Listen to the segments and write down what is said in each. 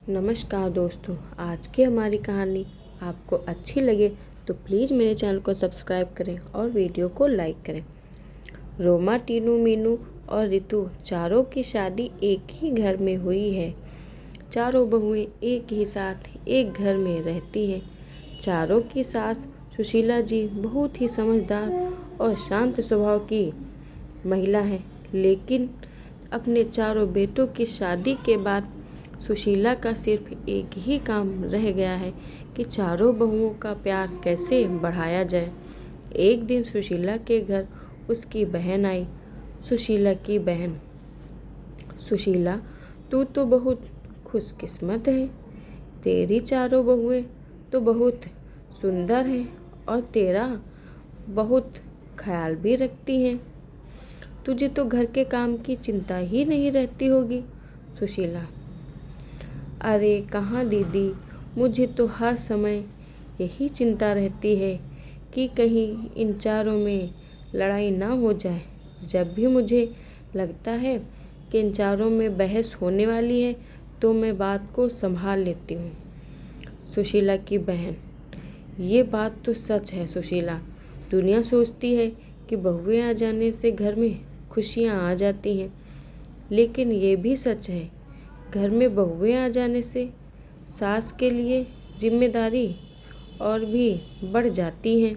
नमस्कार दोस्तों, आज की हमारी कहानी आपको अच्छी लगे तो प्लीज़ मेरे चैनल को सब्सक्राइब करें और वीडियो को लाइक करें। रोमा, टीनू, मीनू और रितु चारों की शादी एक ही घर में हुई है। चारों बहुएं एक ही साथ एक घर में रहती हैं। चारों की सास सुशीला जी बहुत ही समझदार और शांत स्वभाव की महिला है, लेकिन अपने चारों बेटों की शादी के बाद सुशीला का सिर्फ एक ही काम रह गया है कि चारों बहुओं का प्यार कैसे बढ़ाया जाए। एक दिन सुशीला के घर उसकी बहन आई। सुशीला की बहन: सुशीला, तू तो बहुत खुशकिस्मत है। तेरी चारों बहुएं तो बहुत सुंदर हैं और तेरा बहुत ख्याल भी रखती हैं। तुझे तो घर के काम की चिंता ही नहीं रहती होगी। सुशीला: अरे कहाँ दीदी, मुझे तो हर समय यही चिंता रहती है कि कहीं इन चारों में लड़ाई ना हो जाए। जब भी मुझे लगता है कि इन चारों में बहस होने वाली है तो मैं बात को संभाल लेती हूँ। सुशीला की बहन: ये बात तो सच है सुशीला। दुनिया सोचती है कि बहुएं आ जाने से घर में खुशियाँ आ जाती हैं, लेकिन ये भी सच है, घर में बहुएं आ जाने से सास के लिए जिम्मेदारी और भी बढ़ जाती हैं।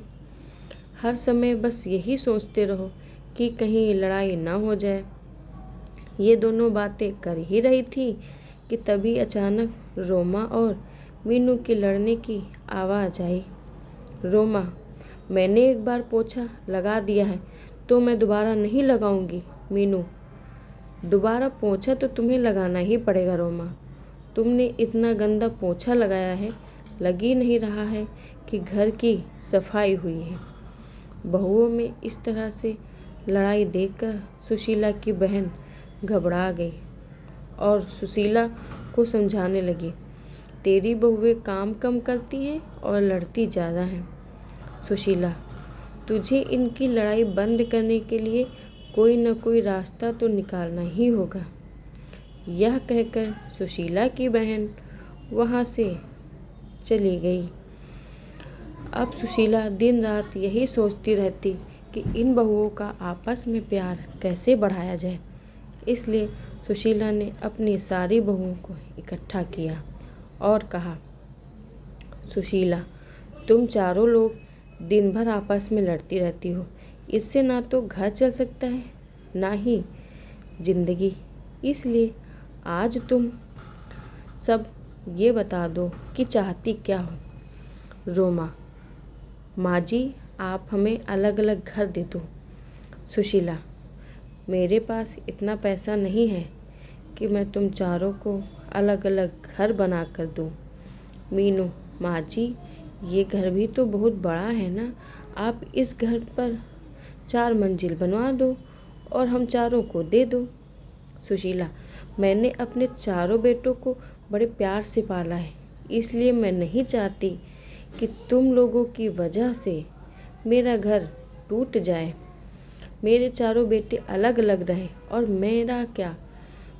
हर समय बस यही सोचते रहो कि कहीं लड़ाई ना हो जाए। ये दोनों बातें कर ही रही थी कि तभी अचानक रोमा और मीनू के लड़ने की आवाज़ आई। रोमा: मैंने एक बार पोछा लगा दिया है तो मैं दोबारा नहीं लगाऊंगी। मीनू: दोबारा पोछा तो तुम्हें लगाना ही पड़ेगा रोमा। तुमने इतना गंदा पोछा लगाया है, लग ही नहीं रहा है कि घर की सफाई हुई है। बहुओं में इस तरह से लड़ाई देखकर सुशीला की बहन घबरा गई और सुशीला को समझाने लगी, तेरी बहुएं काम कम करती हैं और लड़ती ज़्यादा हैं। सुशीला: तुझे इनकी लड़ाई बंद करने के लिए कोई न कोई रास्ता तो निकालना ही होगा। यह कहकर सुशीला की बहन वहाँ से चली गई। अब सुशीला दिन रात यही सोचती रहती कि इन बहुओं का आपस में प्यार कैसे बढ़ाया जाए। इसलिए सुशीला ने अपनी सारी बहुओं को इकट्ठा किया और कहा, सुशीला, तुम चारों लोग दिन भर आपस में लड़ती रहती हो। इससे ना तो घर चल सकता है ना ही जिंदगी। इसलिए आज तुम सब ये बता दो कि चाहती क्या हो। रोमा: माँ जी, आप हमें अलग अलग घर दे दो। सुशीला: मेरे पास इतना पैसा नहीं है कि मैं तुम चारों को अलग अलग घर बना कर दूँ। मीनू: माँ जी, ये घर भी तो बहुत बड़ा है ना, आप इस घर पर 4 मंजिल बनवा दो और हम चारों को दे दो। सुशीला: मैंने अपने चारों बेटों को बड़े प्यार से पाला है, इसलिए मैं नहीं चाहती कि तुम लोगों की वजह से मेरा घर टूट जाए। मेरे चारों बेटे अलग अलग रहें और मेरा क्या,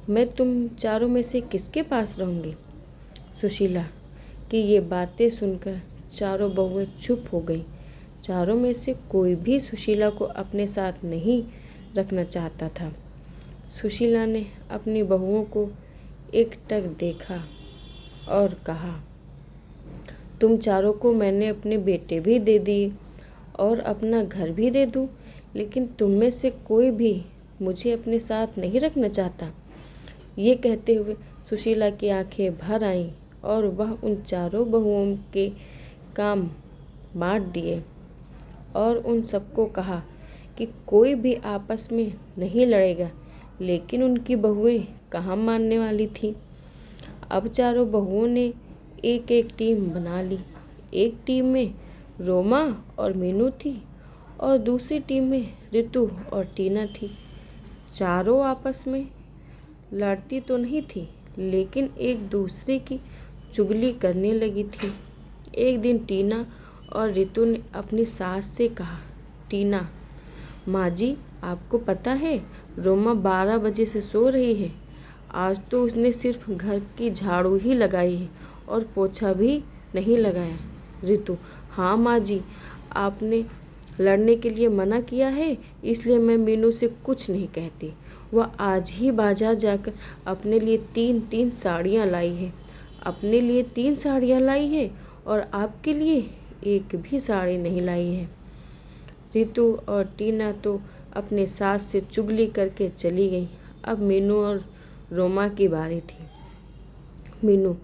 मैं तुम चारों में से किसके पास रहूँगी। सुशीला की ये बातें सुनकर चारों बहुएं चुप हो गई। चारों में से कोई भी सुशीला को अपने साथ नहीं रखना चाहता था। सुशीला ने अपनी बहुओं को एकटक देखा और कहा, तुम चारों को मैंने अपने बेटे भी दे दिए और अपना घर भी दे दूं, लेकिन तुम में से कोई भी मुझे अपने साथ नहीं रखना चाहता। ये कहते हुए सुशीला की आंखें भर आईं और वह उन चारों बहुओं के काम बांट दिए और उन सबको कहा कि कोई भी आपस में नहीं लड़ेगा, लेकिन उनकी बहुएं कहाँ मानने वाली थी। अब चारों बहुओं ने एक एक टीम बना ली। एक टीम में रोमा और मीनू थी और दूसरी टीम में रितु और टीना थी। चारों आपस में लड़ती तो नहीं थी, लेकिन एक दूसरे की चुगली करने लगी थी। एक दिन टीना और रितु ने अपनी सास से कहा, टीना, माँ जी, आपको पता है रोमा 12 बजे से सो रही है। आज तो उसने सिर्फ घर की झाड़ू ही लगाई है और पोछा भी नहीं लगाया। रितु, हाँ माँ जी, आपने लड़ने के लिए मना किया है, इसलिए मैं मीनू से कुछ नहीं कहती। वह आज ही बाजार जाकर अपने लिए 3-3 साड़ियाँ लाई है। अपने लिए 3 साड़ियाँ लाई है और आपके लिए एक भी साड़ी नहीं लाई है। रितु और टीना तो अपने सास से चुगली करके चली गई। अब मीनू और रोमा की बारी थी। मीनू,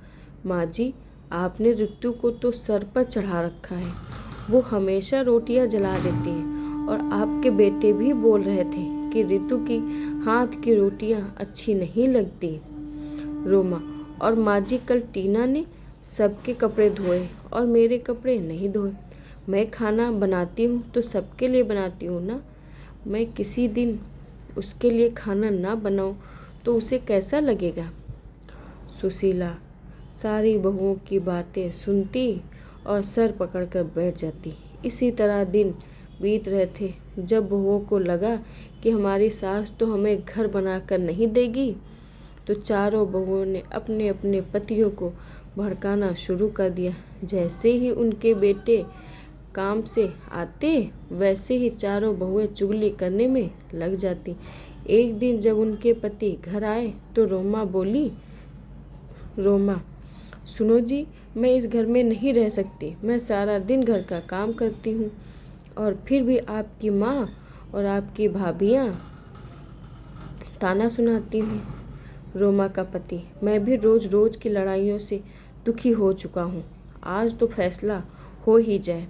माँ जी, आपने रितु को तो सर पर चढ़ा रखा है। वो हमेशा रोटियां जला देती है और आपके बेटे भी बोल रहे थे कि रितु की हाथ की रोटियां अच्छी नहीं लगती। रोमा, और माँ जी, कल टीना ने सबके कपड़े धोए और मेरे कपड़े नहीं धोए। मैं खाना बनाती हूँ तो सबके लिए बनाती हूँ ना। मैं किसी दिन उसके लिए खाना ना बनाऊँ तो उसे कैसा लगेगा। सुशीला सारी बहुओं की बातें सुनती और सर पकड़कर बैठ जाती। इसी तरह दिन बीत रहे थे। जब बहुओं को लगा कि हमारी सास तो हमें घर बनाकर नहीं देगी, तो चारों बहुओं ने अपने अपने पतियों को भड़काना शुरू कर दिया। जैसे ही उनके बेटे काम से आते, वैसे ही चारों बहुएं चुगली करने में लग जाती। एक दिन जब उनके पति घर आए तो रोमा बोली, रोमा, सुनो जी, मैं इस घर में नहीं रह सकती। मैं सारा दिन घर का काम करती हूँ और फिर भी आपकी माँ और आपकी भाभियाँ ताना सुनाती हूँ। रोमा का पति, मैं भी रोज़ रोज़ की लड़ाइयों से दुखी हो चुका हूँ। आज तो फैसला हो ही जाए।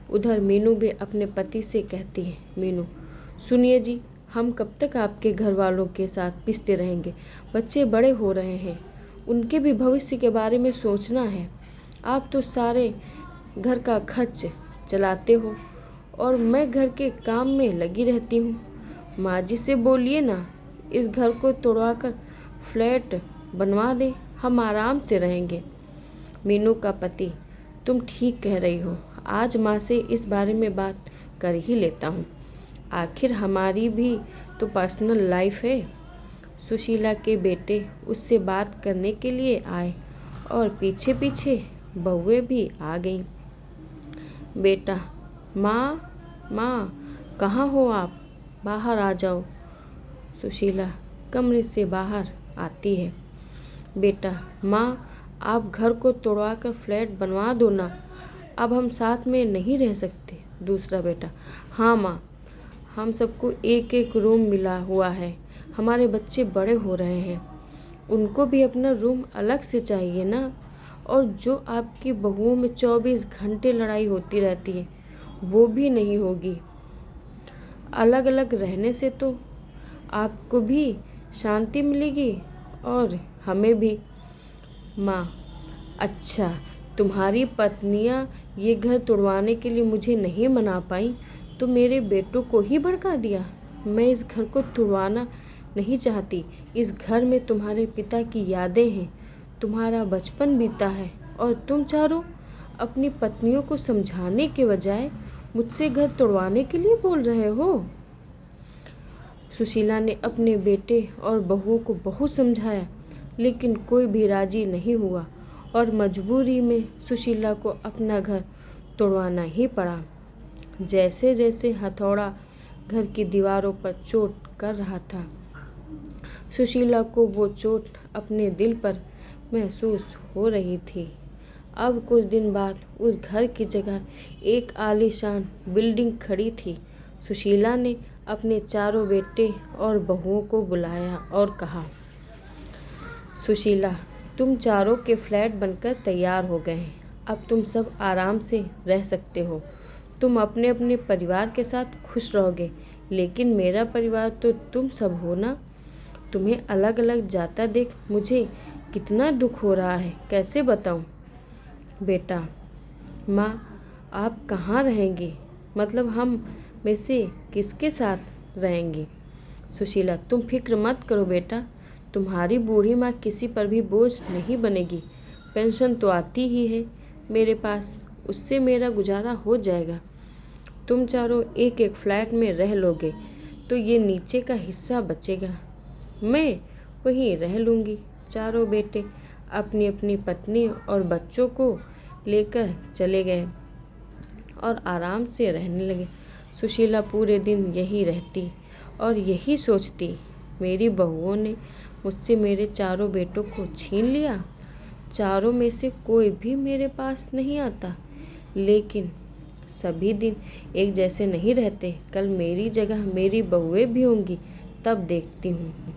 उधर मीनू भी अपने पति से कहती है, मीनू, सुनिए जी, हम कब तक आपके घर वालों के साथ पिसते रहेंगे। बच्चे बड़े हो रहे हैं, उनके भी भविष्य के बारे में सोचना है। आप तो सारे घर का खर्च चलाते हो और मैं घर के काम में लगी रहती हूँ। माँ जी से बोलिए ना, इस घर को तोड़वाकर फ्लैट बनवा दे, हम आराम से रहेंगे। मीनू का पति, तुम ठीक कह रही हो, आज माँ से इस बारे में बात कर ही लेता हूँ। आखिर हमारी भी तो पर्सनल लाइफ है। सुशीला के बेटे उससे बात करने के लिए आए और पीछे पीछे बहुएं भी आ गईं। बेटा, माँ माँ, कहाँ हो आप? बाहर आ जाओ। सुशीला कमरे से बाहर आती है। बेटा, माँ, आप घर को तोड़वा कर फ्लैट बनवा दो ना, अब हम साथ में नहीं रह सकते। दूसरा बेटा, हाँ माँ, हम सबको एक एक रूम मिला हुआ है। हमारे बच्चे बड़े हो रहे हैं, उनको भी अपना रूम अलग से चाहिए ना। और जो आपकी बहुओं में 24 घंटे लड़ाई होती रहती है, वो भी नहीं होगी। अलग अलग रहने से तो आपको भी शांति मिलेगी और हमें भी। माँ, अच्छा, तुम्हारी पत्नियाँ ये घर तोड़वाने के लिए मुझे नहीं मना पाई तो मेरे बेटों को ही भड़का दिया। मैं इस घर को तोड़वाना नहीं चाहती। इस घर में तुम्हारे पिता की यादें हैं, तुम्हारा बचपन बीता है और तुम चारों अपनी पत्नियों को समझाने के बजाय मुझसे घर तोड़वाने के लिए बोल रहे हो। सुशीला ने अपने बेटे और बहुओं को बहुत समझाया, लेकिन कोई भी राजी नहीं हुआ और मजबूरी में सुशीला को अपना घर तोड़वाना ही पड़ा। जैसे जैसे हथौड़ा घर की दीवारों पर चोट कर रहा था, सुशीला को वो चोट अपने दिल पर महसूस हो रही थी। अब कुछ दिन बाद उस घर की जगह एक आलीशान बिल्डिंग खड़ी थी। सुशीला ने अपने चारों बेटे और बहुओं को बुलाया और कहा, सुशीला, तुम चारों के फ्लैट बनकर तैयार हो गए हैं। अब तुम सब आराम से रह सकते हो। तुम अपने अपने परिवार के साथ खुश रहोगे, लेकिन मेरा परिवार तो तुम सब हो ना। तुम्हें अलग अलग जाता देख मुझे कितना दुख हो रहा है, कैसे बताऊं। बेटा, माँ, आप कहाँ रहेंगी? मतलब हम में से किसके साथ रहेंगी? सुशीला, तुम फिक्र मत करो बेटा, तुम्हारी बूढ़ी माँ किसी पर भी बोझ नहीं बनेगी। पेंशन तो आती ही है मेरे पास, उससे मेरा गुजारा हो जाएगा। तुम चारों एक एक फ्लैट में रह लोगे तो ये नीचे का हिस्सा बचेगा। मैं वहीं रह लूँगी। चारों बेटे अपनी अपनी पत्नी और बच्चों को लेकर चले गए और आराम से रहने लगे। सुशीला पूरे दिन यही रहती और यही सोचती, मेरी बहुओं ने मुझसे मेरे चारों बेटों को छीन लिया। चारों में से कोई भी मेरे पास नहीं आता। लेकिन सभी दिन एक जैसे नहीं रहते। कल मेरी जगह मेरी बहुएं भी होंगी, तब देखती हूँ।